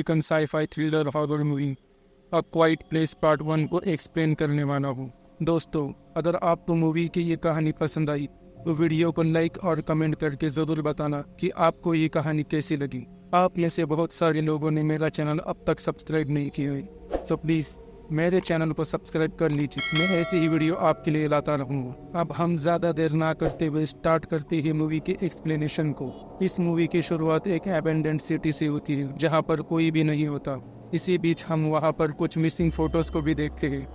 American sci-fi thriller horror movie a quiet place part 1 को explain करने वाला हूँ। दोस्तों, अगर आपको मूवी की ये कहानी पसंद आई तो वीडियो को लाइक और कमेंट करके ज़रूर बताना कि आपको ये कहानी कैसी लगी। आप में से बहुत सारे लोगों ने मेरा चैनल अब तक सब्सक्राइब नहीं किया है, तो प्लीज़ मेरे चैनल को सब्सक्राइब कर लीजिए। मैं ऐसी ही वीडियो आपके लिए लाता रहूँगा। अब हम ज़्यादा देर ना करते हुए स्टार्ट करते हैं मूवी के एक्सप्लेनेशन को। इस मूवी की शुरुआत एक एबेंडेंट सिटी से होती है जहाँ पर कोई भी नहीं होता। इसी बीच हम वहाँ पर कुछ मिसिंग फोटोज़ को भी देखते हैं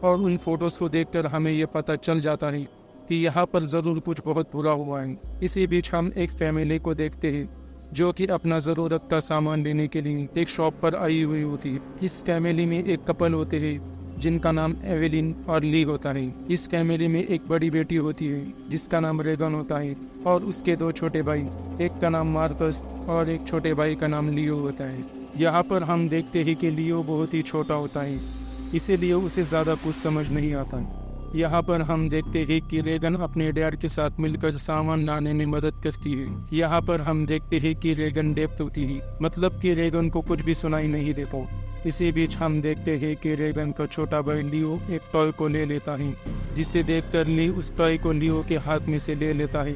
और उन फोटोज़ को देखकर हमें यह पता चल जाता है कि यहाँ पर ज़रूर कुछ बहुत बुरा हुआ है। इसी बीच हम एक फैमिली को देखते हैं जो कि अपना ज़रूरत का सामान लेने के लिए एक शॉप पर आई हुई होती है। इस फैमिली में एक कपल होते हैं जिनका नाम एवेलिन और ली होता है। इस फैमिली में एक बड़ी बेटी होती है जिसका नाम रेगन होता है और उसके 2 छोटे भाई, एक का नाम मार्कस और एक छोटे भाई का नाम लियो होता है। यहाँ पर हम देखते हैं कि लियो बहुत ही छोटा होता है, इसीलिए उसे ज़्यादा कुछ समझ नहीं आता। यहाँ पर हम देखते हैं कि रेगन अपने डैड के साथ मिलकर सामान लाने में मदद करती है। यहाँ पर हम देखते हैं कि रेगन डेफ होती है, मतलब कि रेगन को कुछ भी सुनाई नहीं देता। इसी बीच हम देखते हैं कि रेगन का छोटा भाई लियो एक टॉय को ले लेता है, जिसे देखकर ली उस टॉय को लियो के हाथ में से ले लेता है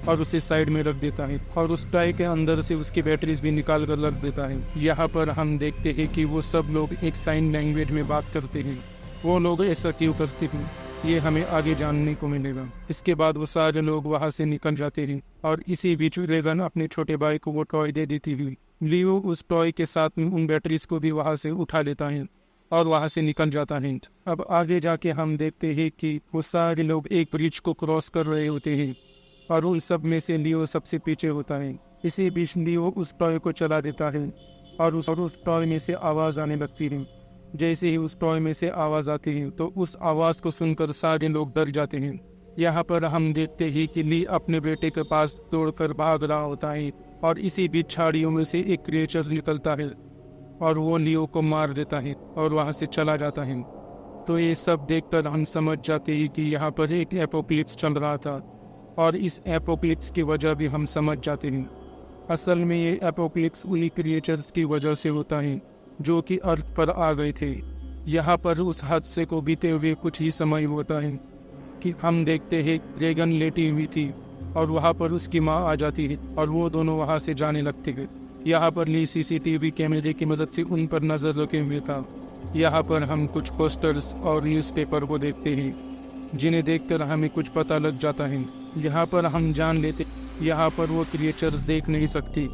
और उसे साइड में रख देता है और उस टॉय के अंदर से उसकी बैटरीज भी निकाल कर रख देता है। यहाँ पर हम देखते हैं कि वो सब लोग एक साइन लैंग्वेज में बात करते हैं। वो लोग ऐसा क्यों करते हैं ये हमें आगे जानने को मिलेगा। इसके बाद वो सारे लोग वहाँ से निकल जाते हैं और इसी बीच रेगन अपने छोटे भाई को वो टॉय दे देती हुई लियो उस टॉय के साथ में उन बैटरीज को भी वहाँ से उठा लेता है और वहाँ से निकल जाता है। अब आगे जाके हम देखते हैं कि वो सारे लोग एक ब्रिज को क्रॉस कर रहे होते हैं और उन सब में से लियो सबसे पीछे होता है। इसी बीच लियो उस टॉय को चला देता है और उस टॉय में से आवाज़ आने लगती है। जैसे ही उस टॉय में से आवाज़ आती है तो उस आवाज़ को सुनकर सारे लोग डर जाते हैं। यहाँ पर हम देखते हैं कि ली अपने बेटे के पास दौड़कर भाग रहा होता है और इसी बीच झाड़ियों में से एक क्रिएचर निकलता है और वो लियो को मार देता है और वहाँ से चला जाता है। तो ये सब देखकर हम समझ जाते हैं कि यहाँ पर एक एपोक्लिप्स चल रहा था और इस एपोक्लिप्स की वजह भी हम समझ जाते हैं। असल में ये एपोक्लिप्स उन्हीं क्रिएचर्स की वजह से होता है जो कि अर्थ पर आ गए थे। यहाँ पर उस हादसे को बीते हुए कुछ ही समय होता है कि हम देखते हैं रेगन लेटी हुई थी और वहाँ पर उसकी माँ आ जाती है और वो दोनों वहाँ से जाने लगते हैं। यहाँ पर ली सीसीटीवी कैमरे की मदद से उन पर नज़र रखे हुए था। यहाँ पर हम कुछ पोस्टर्स और न्यूज़पेपर को देखते हैं जिन्हें देखकर हमें कुछ पता लग जाता है। यहाँ पर हम जान लेते यहाँ पर वो क्रिएचर्स देख नहीं सकती,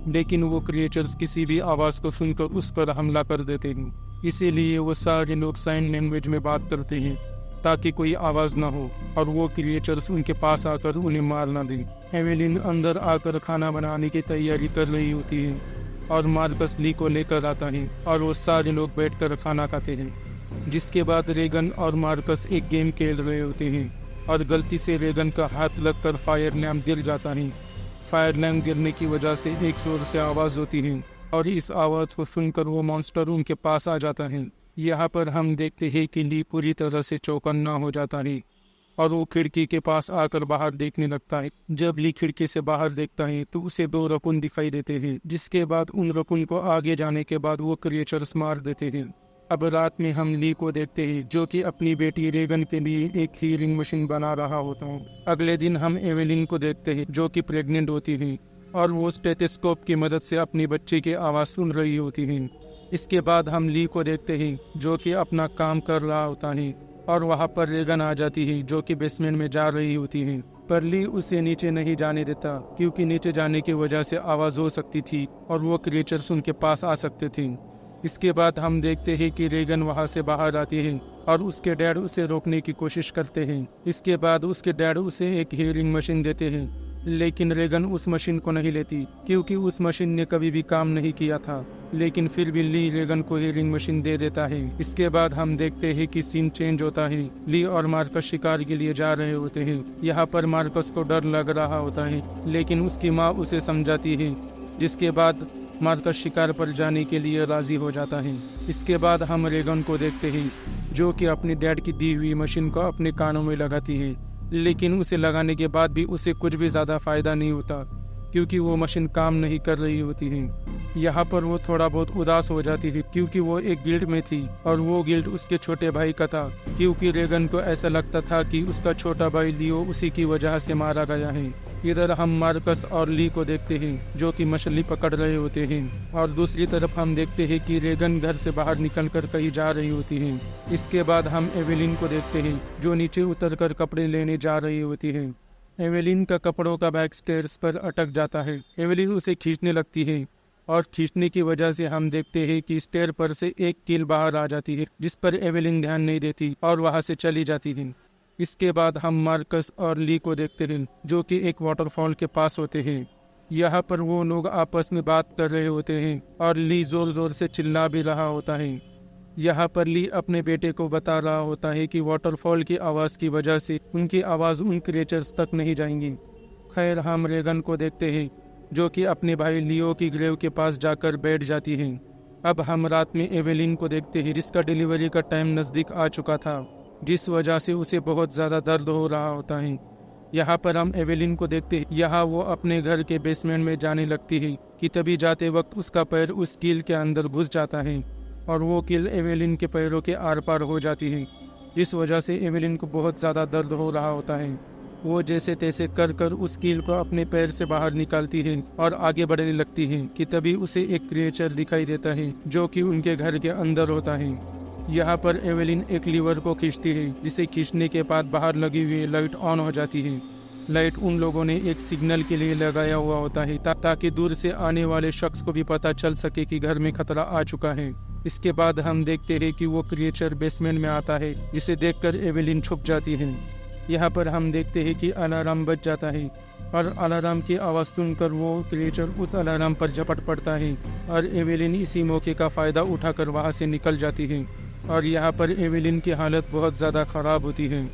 लेकिन वो क्रिएचर्स किसी भी आवाज़ को सुनकर उस पर हमला कर देते हैं। इसीलिए वो सारे लोग साइन लैंग्वेज में बात करते हैं ताकि कोई आवाज़ ना हो और वो क्रिएचर्स उनके पास आकर उन्हें मार ना दें। एवेलिन अंदर आकर खाना बनाने की तैयारी कर रही होती है और मार्कस ली को लेकर आता है और वो सारे लोग बैठकर खाना खाते हैं। जिसके बाद रेगन और मार्कस एक गेम खेल रहे होते हैं और गलती से रेगन का हाथ लगकर फायर लैम्प गिर जाता है। फायर लैम्प गिरने की वजह से एक जोर से आवाज़ होती है और इस आवाज़ को सुनकर वो मॉन्स्टर उनके पास आ जाता है। यहाँ पर हम देखते हैं कि ली पूरी तरह से चौकन्ना हो जाता है और वो खिड़की के पास आकर बाहर देखने लगता है। जब ली खिड़की से बाहर देखता है तो उसे 2 रकून दिखाई देते हैं, जिसके बाद उन रकून को आगे जाने के बाद वो क्रिएचर्स मार देते हैं। अब रात में हम ली को देखते हैं जो कि अपनी बेटी रेगन के लिए एक हीलिंग मशीन बना रहा होता है। अगले दिन हम एवेलिन को देखते हैं जो कि प्रेग्नेंट होती है और वो स्टेथोस्कोप की मदद से अपनी बच्ची की आवाज़ सुन रही होती है। इसके बाद हम ली को देखते हैं जो कि अपना काम कर रहा होता है और वहाँ पर रेगन आ जाती है जो कि बेसमेंट में जा रही होती है, पर ली उसे नीचे नहीं जाने देता क्योंकि नीचे जाने की वजह से आवाज़ हो सकती थी और वो क्रिएचर्स उनके पास आ सकते थे। इसके बाद हम देखते हैं कि रेगन वहाँ से बाहर आती है और उसके डैड उसे रोकने की कोशिश करते हैं। इसके बाद उसके डैड उसे एक हीलिंग मशीन देते हैं, लेकिन रेगन उस मशीन को नहीं लेती क्योंकि उस मशीन ने कभी भी काम नहीं किया था। लेकिन फिर भी ली रेगन को हीलिंग मशीन दे देता है। इसके बाद हम देखते हैं कि सीन चेंज होता है। ली और मार्कस शिकार के लिए जा रहे होते हैं। यहाँ पर मार्कस को डर लग रहा होता है, लेकिन उसकी माँ उसे समझाती है, जिसके बाद मार्कस शिकार पर जाने के लिए राजी हो जाता है। इसके बाद हम रेगन को देखते हैं जो कि अपने डैड की दी हुई मशीन को अपने कानों में लगाती है, लेकिन उसे लगाने के बाद भी उसे कुछ भी ज़्यादा फ़ायदा नहीं होता क्योंकि वो मशीन काम नहीं कर रही होती है। यहाँ पर वो थोड़ा बहुत उदास हो जाती है क्योंकि वो एक गिल्ड में थी और वो गिल्ड उसके छोटे भाई का था, क्योंकि रेगन को ऐसा लगता था कि उसका छोटा भाई लियो उसी की वजह से मारा गया है। इधर हम मार्कस और ली को देखते हैं जो कि मछली पकड़ रहे होते हैं, और दूसरी तरफ हम देखते हैं कि रेगन घर से बाहर निकलकर कहीं जा रही होती है। इसके बाद हम एवेलिन को देखते हैं जो नीचे उतरकर कपड़े लेने जा रही होती है। एवेलिन का कपड़ों का बैग स्टेयर्स पर अटक जाता है। एवेलिन उसे खींचने लगती है और खींचने की वजह से हम देखते हैं कि स्टेयर पर से एक कील बाहर आ जाती है, जिस पर एवेलिन ध्यान नहीं देती और वहां से चली जाती है। इसके बाद हम मार्कस और ली को देखते हैं जो कि एक वाटरफॉल के पास होते हैं। यहाँ पर वो लोग आपस में बात कर रहे होते हैं और ली जोर जोर से चिल्ला भी रहा होता है। यहाँ पर ली अपने बेटे को बता रहा होता है कि वाटरफॉल की आवाज़ की वजह से उनकी आवाज़ उन क्रिएचर्स तक नहीं जाएंगी। खैर हम रेगन को देखते हैं जो कि अपने भाई लियो की ग्रेव के पास जाकर बैठ जाती है। अब हम रात में एवेलिन को देखते हैं जिसका डिलीवरी का टाइम नज़दीक आ चुका था, जिस वजह से उसे बहुत ज़्यादा दर्द हो रहा होता है। यहाँ पर हम एवेलिन को देखते हैं, यहाँ वो अपने घर के बेसमेंट में जाने लगती है कि तभी जाते वक्त उसका पैर उस कील के अंदर घुस जाता है और वो कील एवेलिन के पैरों के आर पार हो जाती है। इस वजह से एवेलिन को बहुत ज़्यादा दर्द हो रहा होता है। वो जैसे तैसे कर कर उस कील को अपने पैर से बाहर निकालती है और आगे बढ़ने लगती है कि तभी उसे एक क्रिएचर दिखाई देता है जो कि उनके घर के अंदर होता है। यहाँ पर एवेलिन एक लीवर को खींचती है, जिसे खींचने के बाद बाहर लगी हुई लाइट ऑन हो जाती है। लाइट उन लोगों ने एक सिग्नल के लिए लगाया हुआ होता है ताकि दूर से आने वाले शख्स को भी पता चल सके कि घर में खतरा आ चुका है। इसके बाद हम देखते हैं कि वो क्रिएचर बेसमेंट में आता है, जिसे देखकर एवेलिन छुप जाती है। यहाँ पर हम देखते हैं कि अलार्म बज जाता है और अलार्म की आवाज़ सुनकर वो क्रिएचर उस अलार्म पर झपट पड़ता है और एवेलिन इसी मौके का फ़ायदा उठाकर वहाँ से निकल जाती है। और यहाँ पर एवेलिन की हालत बहुत ज़्यादा ख़राब होती है।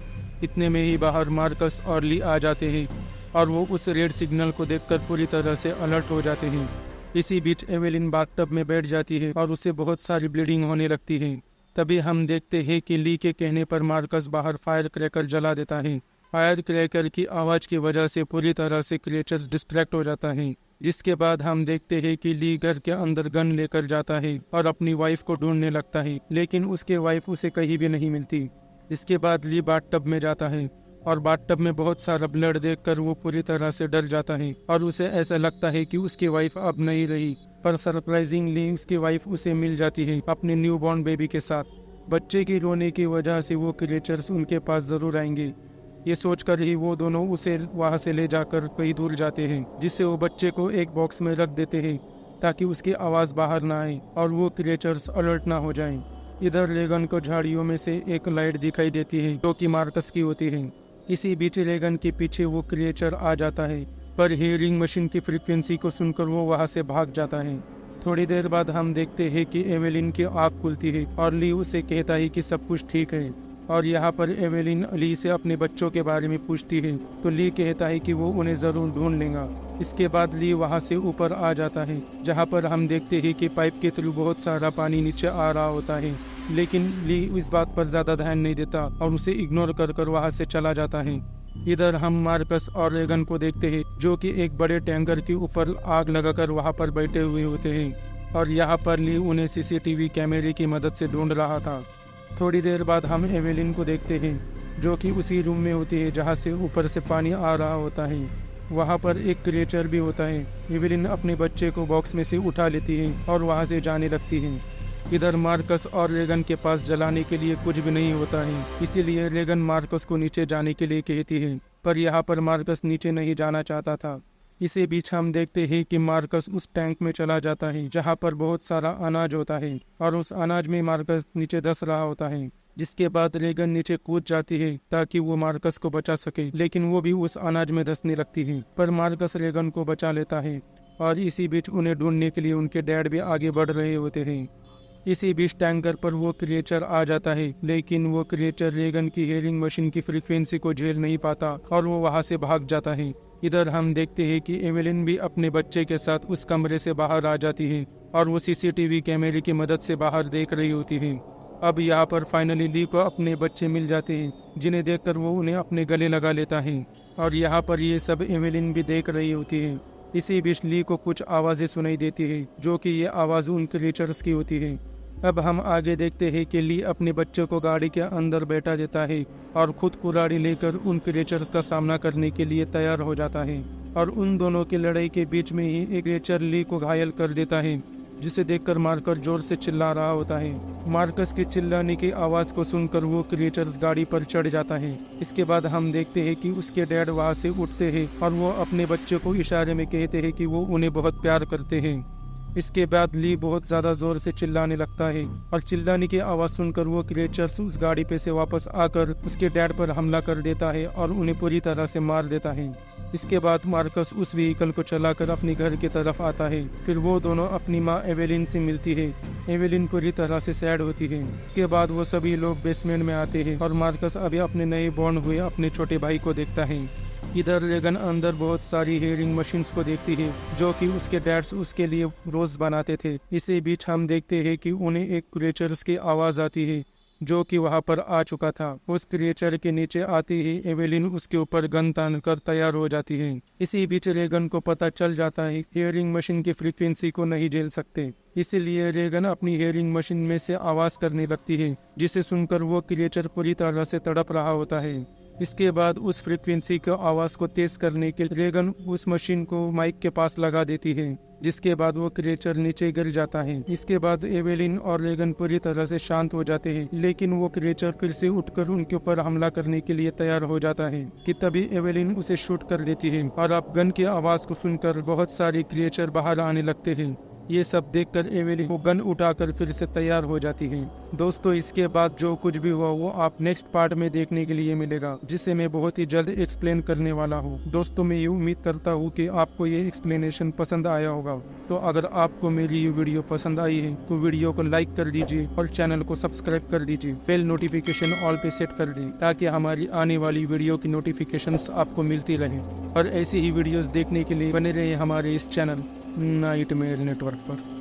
इतने में ही बाहर मार्कस और ली आ जाते हैं और वो उस रेड सिग्नल को देखकर पूरी तरह से अलर्ट हो जाते हैं। इसी बीच एवेलिन बाथटब में बैठ जाती है और उसे बहुत सारी ब्लीडिंग होने लगती है। तभी हम देखते हैं कि ली के कहने पर मार्कस बाहर फायर क्रैकर जला देता है। फायर क्रैकर की आवाज़ की वजह से पूरी तरह से क्रिएचर्स डिस्ट्रैक्ट हो जाता है। जिसके बाद हम देखते हैं कि ली घर के अंदर गन लेकर जाता है और अपनी वाइफ को ढूंढने लगता है, लेकिन उसके वाइफ उसे कहीं भी नहीं मिलती। इसके बाद ली बाथटब में जाता है और बाथटब में बहुत सारा ब्लड देखकर वो पूरी तरह से डर जाता है और उसे ऐसा लगता है कि उसकी वाइफ अब नहीं रही। पर सरप्राइजिंगली उसकी वाइफ उसे मिल जाती है अपने न्यू बॉर्न बेबी के साथ। बच्चे की रोने की वजह से वो क्रिएचर्स उनके पास ज़रूर आएंगे, ये सोचकर ही वो दोनों उसे वहाँ से ले जाकर कहीं दूर जाते हैं, जिससे वो बच्चे को एक बॉक्स में रख देते हैं ताकि उसकी आवाज़ बाहर ना आए और वो क्रिएचर्स अलर्ट ना हो जाएं। इधर रेगन को झाड़ियों में से एक लाइट दिखाई देती है जो कि मार्कस की होती है। इसी बीच रेगन के पीछे वो क्रिएचर आ जाता है, पर हियरिंग मशीन की फ्रीक्वेंसी को सुनकर वो वहाँ से भाग जाता है। थोड़ी देर बाद हम देखते हैं कि एवेलिन की आँख खुलती है और ली उसे कहता है कि सब कुछ ठीक है। और यहाँ पर एवेलिन ली से अपने बच्चों के बारे में पूछती है तो ली कहता है कि वो उन्हें ज़रूर ढूंढ लेगा। इसके बाद ली वहाँ से ऊपर आ जाता है, जहाँ पर हम देखते हैं कि पाइप के थ्रू बहुत सारा पानी नीचे आ रहा होता है, लेकिन ली इस बात पर ज़्यादा ध्यान नहीं देता और उसे इग्नोर कर कर वहाँ से चला जाता है। इधर हम मार्कस और रेगन को देखते हैं जो कि एक बड़े टैंकर के ऊपर आग लगाकर वहाँ पर बैठे हुए होते हैं और यहाँ पर ली उन्हें सीसीटीवी कैमरे की मदद से ढूंढ रहा था। थोड़ी देर बाद हम एवेलिन को देखते हैं जो कि उसी रूम में होती है जहाँ से ऊपर से पानी आ रहा होता है। वहाँ पर एक क्रिएचर भी होता है। एवेलिन अपने बच्चे को बॉक्स में से उठा लेती है और वहाँ से जाने लगती है। इधर मार्कस और रेगन के पास जलाने के लिए कुछ भी नहीं होता है, इसीलिए रेगन मार्कस को नीचे जाने के लिए कहती है, पर यहाँ पर मार्कस नीचे नहीं जाना चाहता था। इसी बीच हम देखते हैं कि मार्कस उस टैंक में चला जाता है जहाँ पर बहुत सारा अनाज होता है और उस अनाज में मार्कस नीचे धंस रहा होता है। जिसके बाद रेगन नीचे कूद जाती है ताकि वो मार्कस को बचा सके, लेकिन वो भी उस अनाज में धंसने लगती है, पर मार्कस रेगन को बचा लेता है। और इसी बीच उन्हें ढूंढने के लिए उनके डैड भी आगे बढ़ रहे होते हैं। इसी बीच टैंकर पर वो क्रिएचर आ जाता है, लेकिन वो क्रिएचर रेगन की हियरिंग मशीन की फ्रीक्वेंसी को झेल नहीं पाता और वो वहाँ से भाग जाता है। इधर हम देखते हैं कि एवेलिन भी अपने बच्चे के साथ उस कमरे से बाहर आ जाती है और वो सीसीटीवी कैमरे की मदद से बाहर देख रही होती है। अब यहाँ पर फाइनली ली को अपने बच्चे मिल जाते हैं, जिन्हें देखकर वो उन्हें अपने गले लगा लेता है और यहाँ पर ये सब एवेलिन भी देख रही होती है। इसी बीच ली को कुछ आवाज़ें सुनाई देती है, जो कि ये आवाज़ उन क्रिएचर्स की होती है। अब हम आगे देखते हैं कि ली अपने बच्चे को गाड़ी के अंदर बैठा देता है और खुद कुल्हाड़ी लेकर उन क्रिएचर्स का सामना करने के लिए तैयार हो जाता है। और उन दोनों की लड़ाई के बीच में ही एक क्रिएचर ली को घायल कर देता है, जिसे देखकर मार्कस जोर से चिल्ला रहा होता है। मार्कस के चिल्लाने की आवाज़ को सुनकर वो क्रिएचर्स गाड़ी पर चढ़ जाता है। इसके बाद हम देखते हैं कि उसके डैड वहाँ से उठते हैं और वो अपने बच्चे को इशारे में कहते हैं कि वो उन्हें बहुत प्यार करते हैं। इसके बाद ली बहुत ज़्यादा ज़ोर से चिल्लाने लगता है और चिल्लाने की आवाज़ सुनकर वो क्रिएचर्स उस गाड़ी पे से वापस आकर उसके डैड पर हमला कर देता है और उन्हें पूरी तरह से मार देता है। इसके बाद मार्कस उस व्हीकल को चलाकर अपने घर की तरफ आता है। फिर वो दोनों अपनी माँ एवेलिन से मिलती है। एवेलिन पूरी तरह से सैड होती है। इसके बाद वो सभी लोग बेसमेंट में आते हैं और मार्कस अभी अपने नए बॉर्न हुए अपने छोटे भाई को देखता है। इधर रेगन अंदर बहुत सारी हेयरिंग मशीन्स को देखती है, जो कि उसके डैड्स उसके लिए रोज बनाते थे। इसी बीच हम देखते हैं कि उन्हें एक क्रिएचर्स की आवाज़ आती है, जो कि वहां पर आ चुका था। उस क्रिएचर के नीचे आते ही एवेलिन उसके ऊपर गन तान कर तैयार हो जाती है। इसी बीच रेगन को पता चल जाता है हियरिंग मशीन की फ्रीक्वेंसी को नहीं झेल सकते, इसीलिए रेगन अपनी हियरिंग मशीन में से आवाज़ करने लगती है, जिसे सुनकर वो क्रिएचर पूरी तरह से तड़प रहा होता है। इसके बाद उस फ्रीक्वेंसी की आवाज़ को तेज करने के लिए रेगन उस मशीन को माइक के पास लगा देती है, जिसके बाद वो क्रिएचर नीचे गिर जाता है। इसके बाद एवेलिन और रेगन पूरी तरह से शांत हो जाते हैं, लेकिन वो क्रिएचर फिर से उठकर उनके ऊपर हमला करने के लिए तैयार हो जाता है कि तभी एवेलिन उसे शूट कर देती है और अब गन की आवाज़ को सुनकर बहुत सारे क्रिएचर बाहर आने लगते हैं। ये सब देखकर एवेलिन वो गन उठाकर फिर से तैयार हो जाती है। दोस्तों, इसके बाद जो कुछ भी हुआ वो आप नेक्स्ट पार्ट में देखने के लिए मिलेगा, जिसे मैं बहुत ही जल्द एक्सप्लेन करने वाला हूँ। दोस्तों, मैं ये उम्मीद करता हूँ कि आपको ये एक्सप्लेनेशन पसंद आया होगा। तो अगर आपको मेरी ये वीडियो पसंद आई है तो वीडियो को लाइक कर दीजिए और चैनल को सब्सक्राइब कर दीजिए। बेल नोटिफिकेशन ऑल पे सेट कर दें, ताकि हमारी आने वाली वीडियो की नोटिफिकेशंस आपको मिलती रहे। और ऐसी ही वीडियोस देखने के लिए बने रहे हमारे इस चैनल नाइटमेयर नेटवर्क पर।